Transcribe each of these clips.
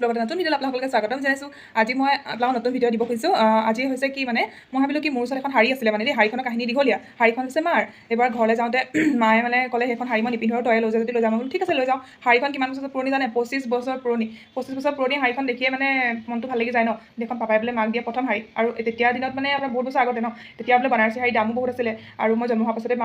লগতে নতুন ভিডিঅ'ত আপোনালোকে স্বাগতম জনাইছোঁ। আজি মই আপোনালোকক নতুন ভিডিঅ' দিব খুজিছোঁ। আজি হৈছে কি মানে মই ভাবিলোঁ কি মোৰ ওচৰত এখন শাৰী আছিলে মানে দেই, শাৰীখনৰ কাহিনী দীঘলীয়া। শাৰীখন হৈছে মাৰ। এবাৰ ঘৰলৈ যাওঁতে মায়ে মানে ক'লে সেইখন শাৰী মই নিপিন্ধো আৰু তই লৈ যদি লৈ যাম, ঠিক আছে লৈ যাওঁ। শাৰীখন কিমান বছৰ পুৰণি জানে? 25 বছৰ পুৰণি। 25 বছৰ পুৰণি শাৰীখন দেখিয়ে মানে মনটো ভাল লাগি যায় ন। সেইখন পাপাই বোলে মাক দিয়া প্ৰথম শাৰী, আৰু তেতিয়াৰ দিনত মানে আপোনাৰ বহুত বছৰ আগতে ন, তেতিয়া বোলে বানাৰসী শাৰী দামো বহুত আছিলে, আৰু মই জন্ম হোৱাৰ পাছতে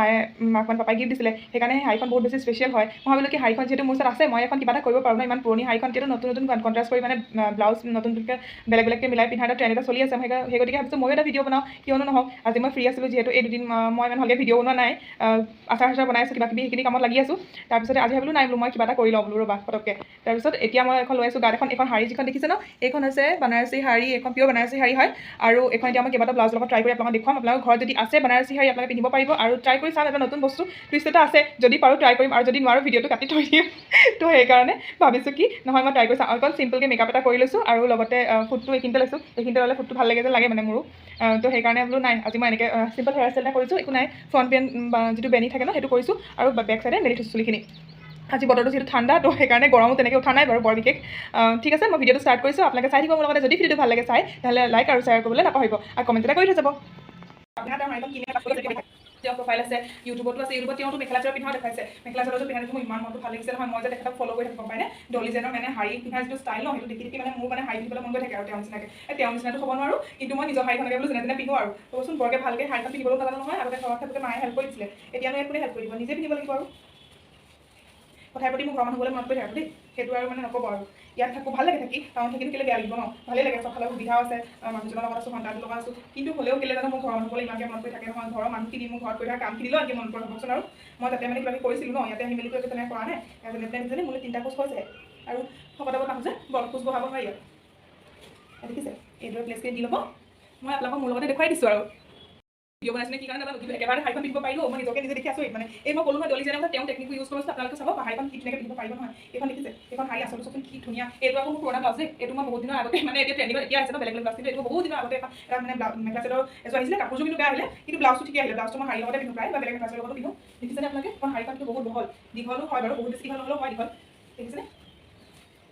মাক মানে পাপাই গিফ্ট দিছিলে, সেইকাৰণে শাৰীখন বহুত বেছি স্পেচিয়েল হয়। মই ভাবিলোঁ কি শাৰীখন যিহেতু মোৰ ওচৰত আছে, মই এখন কিবা এটা কৰিব পাৰোঁ ন, ইমান পুৰণি শাৰীখন কিন্তু নতুন কণ্ট্ৰাষ্ট কৰি মানে ব্লাউজ নতুনকৈ বেলেগকৈ মিলাই পিন্ধা এটা ট্ৰেণ্ড এটা চলি আছে। সেই গতিকে ভাবিছোঁ ময়ো এটা ভিডিঅ' বনাওঁ, কিয়নো নহওক। আজি মই ফ্ৰী আছিলোঁ যিহেতু, এই দুদিন মই ইমান ভালকৈ ভিডিঅ' বনোৱা নাই, আচাৰ বনাই আছোঁ, কিবা কিবি সেইখিনি কামত লাগি আছোঁ। তাৰপিছত আজি ভাবিলোঁ নাই বোলো মই কিবা এটা কৰি লওঁ বোলো ৰ'বা পটককৈ। তাৰপিছত এতিয়া মই এখন লৈ আছোঁ গাত এখন শাৰী, যিখন দেখিছে ন, এইখন হৈছে বানাৰসী শাৰী, এখন পিয়ৰ বানাৰসী শাৰী হয়। আৰু এইখন এতিয়া মই কেইবাটা ব্লাউজৰ লগত ট্ৰাই কৰি আপোনালোকক দেখুৱাম। আপোনালোকৰ ঘৰত যদি আছে বানাৰসী শাৰী আপোনালোকে পিন্ধিব পাৰিব, আৰু ট্ৰাই কৰি চাম এটা নতুন বস্তু টুইষ্ট এটা আছে, যদি পাৰোঁ ট্ৰাই কৰিম, আৰু যদি নোৱাৰোঁ ভিডিঅ'টো কাটি থৈ দিম। তো সেইকাৰণে ভাবিছোঁ কি নহয় মই ট্ৰাই কৰি চাম। অকল চিম্পলকৈ মেকআপ এটা কৰি লৈছোঁ, আৰু লগতে ফুটটো এইখিনিতে লৈছোঁ, এইখিনিতে ল'লে ফুটটো ভাল লাগে যে লাগে মানে মোৰো। তো সেইকাৰণে বোলো নাই আজি মই এনেকৈ চিম্পল হেয়াৰ ষ্টাইল এটা কৰিছোঁ, একো নাই। ফ্ৰণ্ট পেন বা যিটো বেনি থাকে ন সেইটো কৰিছোঁ, আৰু বেক চাইডে মেলি থৈছোঁ চুলিখিনি। আজি বতৰটো যিহেতু ঠাণ্ডা, তো সেইকাৰণে গৰমো তেনেকৈ উঠা নাই বাৰু বৰ বিশেষ। ঠিক আছে, মই ভিডিঅ'টো ষ্টাৰ্ট কৰিছোঁ, আপোনালোকে চাই থাকিব মোৰ লগতে। যদি ভিডিঅ'টো ভাল লাগে চাই, তেতিয়াহ'লে লাইক আৰু শ্বেয়াৰ কৰিবলৈ নাপাহৰিব, আৰু কমেণ্ট এটা কৰি থৈ যাব। তেওঁ প্ৰফাইল আছে, ইউটিউবতো আছে। ইউটিউবত তেওঁতো মেখেলা চাদৰ পিন্ধাও দেখাইছে, মেখেলা চাদৰটো পিন্ধাটো মোৰ ইমান মনটো ভাল লাগিছে নহয়। মই যে তেখেতক ফ'ল' কৰি থাকোঁ পাইনে, ডলি জেনৰ মানে শাৰী পিন্ধা যিটো ষ্টাইল ন, সেইটো দেখি মানে মোৰ মানে শাৰী পিন্ধিবলৈ মন গৈ থাকে, আৰু তেওঁৰ নিচিনাকৈ। তেওঁৰ নিচিনাটো হ'ব নোৱাৰোঁ, কিন্তু মই নিজৰ শাৰীখনকে বোলো যেনে তেনে পিন্ধো আৰু। ক'বচোন বৰকৈ ভালকৈ শাৰীখন পিন্ধিবলৈও নাজানো নহয়, আগতে ঘৰত থাকোঁতে মায়ে হেল্প কৰি দিছিলে, এতিয়ানো ইয়াত কোনে হেল্প কৰি দিব, নিজে পিন্ধিব লাগিব। আৰু কথাৰ প্ৰতি মোৰ ঘৰৰ মানুহবলৈ মনত পৰি থাকে দেই, সেইটো আৰু মানে নক'ব আৰু। ইয়াত থাকোঁ ভাল লাগে থাকি, কাৰণ থাকিনো কেলৈ বেয়া লাগিব ন, ভালেই লাগে, চবফালে সুবিধাও আছে, মানুহজনৰ লগত আছোঁ, সন্তানটোৰ লগত আছোঁ। কিন্তু হ'লেও কেলৈ জানো মোৰ ঘৰৰ মানুহলৈ ইমানকৈ মনত পৰি থাকে নহয়, ঘৰৰ মানুহখিনি মোৰ ঘৰত কৰি থকা কামখিনিলেও আনকি মনত পৰে ভাবকচোন। আৰু মই তাতে মানে কিবাকিবি কৰিছিলোঁ ন, ইয়াতে আহি মেলি একো তেনেকৈ কৰা নাই। যেনে মোলৈ 3টা কোচ হৈছেহে, আৰু শকতাব নাহোঁ যে কোচ বহাব নোৱাৰি আৰু। দেখিছে এইদৰে প্লেচকৈ দি ল'ব। মই আপোনালোকক মোৰ লগতে দেখুৱাই দিছোঁ আৰু। ভিডিঅ' বনাইছিলে কি কাৰণে নাজানো, কিন্তু একেবাৰে শাৰীখন পিন্ধিব পাৰিলোঁ। মই নিজকে নিজে দেখি আছোঁ মানে, এই মই ক'লোঁ নহয় ডলি জেনৰ তেওঁ টেকনিকটো ইউজ কৰিছোঁ, আপোনালোকে চাব শাৰীখন কি ধুনীয়াকৈ পিন্ধিব পাৰিব নহয়। এইখন দেখিছে, এইখন শাৰী আচলতে চোন কি ধুনীয়া। এইটো আকৌ মোৰ পুৰণা ব্লাউজ দেই, এইটো মই বহুত দিনৰ আগতে মানে এতিয়া ট্ৰেণ্ডিঙত এতিয়া আছে ন বেলেগ ব্লাউজ, কিন্তু এইটো বহুত দিনৰ আগতে এটা মানে মেখেলা চাদৰ এযোৰ আহিছিলে, কাপোৰযোৰ কিন্তু বেয়া আহিলে, কিন্তু ব্লাউজটো ঠিকে আহিলে। ব্লাউজটো মই শাৰীৰ লগতে পিন্ধো প্ৰায়, বা বেলেগ মেখেলা চাদৰ লগতো পিন্ধো। দেখিছেনে আপোনালোকে, এখন শাৰীখন কিন্তু বহুত বহল, দীঘলো হয় বাৰু, বহুত বেছি দীঘল নহ'লেও হয় দীঘল। দেখিছেনে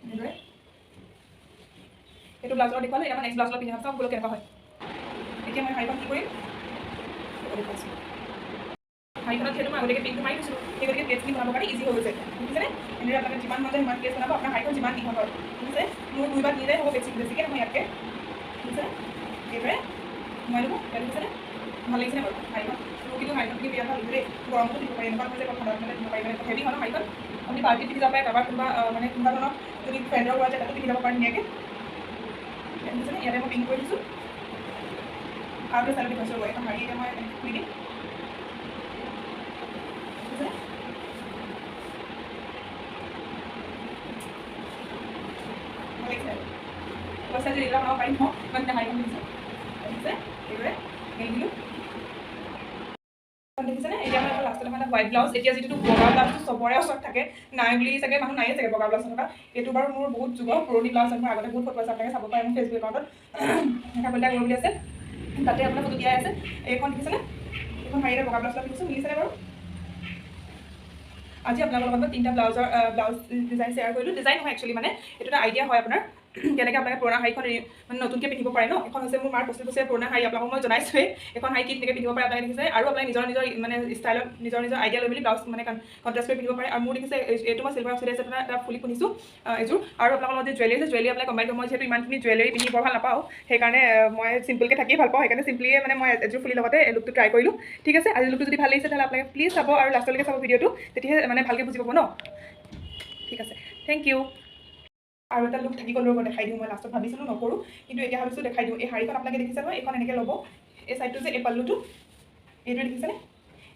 এনেদৰে, এইটো ব্লাউজৰ দীঘল। এতিয়া মই নেক্সট ব্লাউজৰ পিন্ধি চাওঁ বোলো কেনেকুৱা হয়। এতিয়া মই শাৰীখন কি কৰিম দেখুৱাইছোঁ। শাৰীখনত যিহেতু মই আগতীয়াকৈ পিনটো মাৰি দিছোঁ, সেই গতিকে প্লেটখিনি বনাবৰ কাৰণে ইজি হৈ গৈছে। বুজিছেনে? এনেদৰে আপোনালোকে যিমান মন যায় সিমান প্লেট বনাব, আপোনাৰ শাৰীখন যিমান দীঘল হয়। বুজিছে, মোৰ 2 বা 3 হ'ব বেছিকৈ নহয় ইয়াতকৈ। বুজিছেনে, এইদৰে মই ল'ব, দেখিছেনে ভাল লাগিছেনে বাৰু শাৰীখন? মোৰ কিন্তু শাৰীখন পিন্ধি বিৰাট ভাল লাগিছে দেই। গৰমতো পিন্ধিব পাৰি, এনেকুৱা নহয় যে ঠাণ্ডা দিনতে পিন্ধিব পাৰি, মানে হেভি হয় ন শাৰীখন। আপুনি পাৰ্টিত পিন্ধি যাব পাৰে, কাৰোবাৰ কোনোবা মানে কোনোবা ধৰণৰ যদি ফ্ৰেণ্ডৰ ঘৰত যায় তাতো পিন্ধি যাব পাৰে ধুনীয়াকৈ। দেখিছেনে, ইয়াতে মই পিন কৰি দিছোঁ, আৰু চাই দেখুৱাইছোঁ। এখন শাৰী এতিয়া মই খুলি দিম। পইচা যদি এইবিলাক বনাব পাৰিম ন, ইমান ধুনীয়া শাৰীখন পিন্ধিছোঁ। দেখিছে এইদৰে মেলি দিলোঁ। দেখিছেনে, এতিয়া মই লাষ্টত এটা হোৱাইট ব্লাউজ। এতিয়া যিটো বগা ব্লাউজটো চবৰে ওচৰত থাকে, নাই বুলি চাগে মানুহ নায়ে চাগে বগা ব্লাউজ থকা। এইটো বাৰু মোৰ বহুত যুগৰ পুৰণি ব্লাউজ, মোৰ আগতে বহুত ফটো আছে, আপোনালোকে চাব পাৰে মোৰ ফেচবুক একাউণ্টত, কবিতা গৌৰ বুলি আছে, তাতে আপোনাৰ ফটো দিয়াই আছে। এইখন দেখিছেনে, এইখন শাৰীৰে বগা ব্লাউজ পিন্ধিছোঁ, মিলিছেনে বাৰু? আজি আপোনালোকৰ লগত 3টা ব্লাউজ ডিজাইন শ্বেয়াৰ কৰিলোঁ। ডিজাইন নহয় একচুৱেলি, মানে এইটো এটা আইডিয়া হয় আপোনাৰ, কেনেকৈ আপোনালোকে পুৰণা শাৰীখন মানে নতুনকৈ পিন্ধিব পাৰে ন। এখন হৈছে মোৰ মাৰ 25 বছৰীয়া পুৰণা শাৰী, আপোনালোকক মই জনাইছোৱেই। এখন শাৰী কি ধুনীয়াকৈ পিন্ধিব পাৰে আপোনালোকে দেখিছে, আৰু আপোনালোকে নিজৰ মানে ষ্টাইলত নিজৰ আইডিয়া লৈ মেলি ব্লাউজ মানে কণ্ট্ৰাষ্ট কৰি পিন্ধিব পাৰে। আৰু মোৰ দেখিছে এইটো মই চিলভাৰ অক্সাইড আপোনাৰ এটা ফুলি পিন্ধিছোঁ এযোৰ, আৰু আপোনালোকৰ লগত যে জুৱেলাৰী আছে, জুৱেলাৰী আপোনালোকে কম্বাইন কৰিব। মই যিহেতু ইমানখিনি জুৱেলাৰী পিন্ধি বৰ ভাল নাপাওঁ, সেইকাৰণে মই চিম্পলকৈ থাকিয়ে ভাল পাওঁ, সেইকাৰণে চিম্পলিয়ে মানে মই এযোৰ ফুলি লগতে লুকটো ট্ৰাই কৰিলোঁ। ঠিক আছে, আজি লুকটো যদি ভাল লাগিছে তেতিয়াহ'লে আপোনালোকে প্লিজ চাব, আৰু লাষ্টলৈকে চাব ভিডিঅ'টো, তেতিয়াহে মানে ভালকৈ বুজি পাব ন। ঠিক আছে, থেংক ইউ। আৰু এটা লুক থাকি গ'ল ৰ'ব, দেখাই দিওঁ। মই লাষ্টত ভাবিছিলোঁ নকৰোঁ, কিন্তু এতিয়া ভাবিছোঁ দেখাই দিওঁ। এই শাৰীখন আপোনালোকে দেখিছে নহয়, এইখন এনেকৈ ল'ব, এই চাইডটো যে এই পাল্লুটো এইদৰে দেখিছেনে,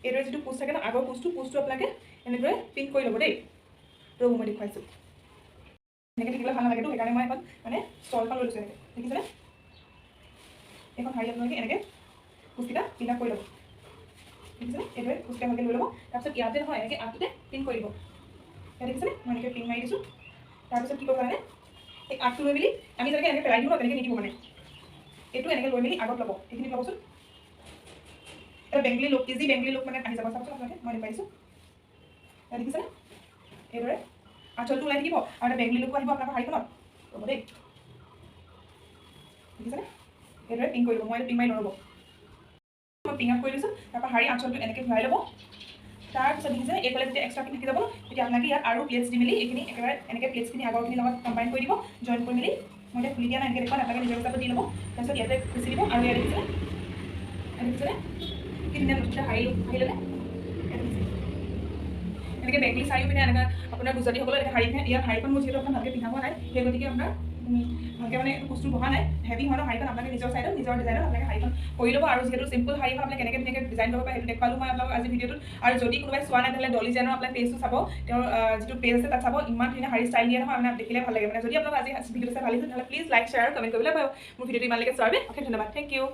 এইদৰে যিটো পোষ্ট থাকে ন, আগৰ পোষ্টটো আপোনালোকে এনেদৰে পিন কৰি ল'ব দেই। ৰ'ব মই দেখুৱাইছোঁ, এনেকৈ থাকিলে ভাল নালাগেতো, সেইকাৰণে মই এখন মানে ষ্টলখন লৈ লৈছোঁ এনেকৈ। দেখিছেনে, এইখন শাৰী আপোনালোকে এনেকৈ পোষ্টকেইটা পিন আপ কৰি ল'ব। দেখিছেনে, এইদৰে পোষ্টকেইটা ভালকৈ লৈ ল'ব। তাৰপিছত ইয়াতে নহয়, এনেকৈ আগটোতে পিন কৰি দিব। ইয়াত দেখিছেনে, মই এনেকৈ পিন মাৰি দিছোঁ। তাৰপিছত কি কৰিব মানে, এই আগটো লৈ মেলি আমি যেনেকৈ এনেকৈ পেলাই দিওঁ ন, তেনেকৈ নিদিব মানে, এইটো এনেকৈ লৈ মেলি আগত ল'ব। এইখিনি ল'বচোন, এটা Bengali look, easy Bengali look মানে আহি যাব। চাবচোন আপোনালোকে, মই দেখুৱাইছোঁ। দেখিছেনে, এইদৰে আঁচলটো ওলাই থাকিব, আৰু এটা বেংগলী লুকো আহিব আপোনালোকৰ শাৰীখনত। ৰ'ব দেই, এইদৰে পিং কৰি ল'ব মই পিং মাৰি নল'ব মই পিং আপ কৰি লৈছোঁ তাৰপৰা শাৰী আঁচলটো এনেকৈ ঘূৰাই ল'ব তাৰপিছত দেখিছে এইফালে যেতিয়া এক্সট্ৰাখিনি থাকি যাব তেতিয়া আপোনালোকে ইয়াত আৰু প্লেটছ দি মেলি এইখিনি একেবাৰে এনেকৈ প্লেটছখিনি আগৰখিনিৰ লগত কম্বাইন কৰি দিব জইন কৰি মেলি মই এতিয়া খুলি দিয়া নাই এনেকৈ দেখুৱাত আপোনালোকে নিজৰ হিচাপত দি ল'ব তাৰপিছত ইয়াতে খুচি দিব আৰু ইয়াত দেখিছিলে কি ধুনীয়া নতুনকৈ শাৰী ল'লে এনেকৈ বেগলী শাৰীও পিন্ধে এনেকৈ আপোনাৰ গুজৰাটীসকলে এনেকৈ শাৰী পিন্ধে ইয়াত শাৰীখন মোৰ যিহেতু আপোনাৰ ভালকৈ পিন্ধা হোৱা নাই সেই গতিকে আপোনাৰ ভালকৈ মানে বস্তু বহা নাই হেভি হয় ন শাৰীখন আপোনালোকে নিজৰ চাইডত নিজৰ ডিজাইনত আপোনালোকে শাৰীখন কৰি ল'ব আৰু যিহেতু চিম্পল শাৰীখন আপোনালোকে কেনেকৈ ধুনীয়াকৈ ডিজাইন কৰিব পাৰে সেইটো দেখুৱালোঁ মই আপোনালোকক আজি ভিডিঅ'টোত আৰু যদি কোনোবাই চোৱা নাই তেতিয়াহ'লে ডলি জেনৰ আপোনাৰ পেজটো চাব তেওঁৰ যিটো পেজ আছে তাত চাব ইমান ধুনীয়া শাৰী ষ্টাইল দিয়া নহয় আপোনাৰ দেখিলে ভাল লাগে মানে যদি আপোনালোক আজি ভিডিঅ'টো চাই ভাল লাগিছে তেতিয়াহ'লে প্লিজ লাইক শ্বেয়াৰ আৰু কমেণ্ট কৰিবলৈ মোৰ ভিডিঅ'টো ইমানলৈকে চোৱাৰ বাবে অশেষ ধন্যবাদ থেংক ইউ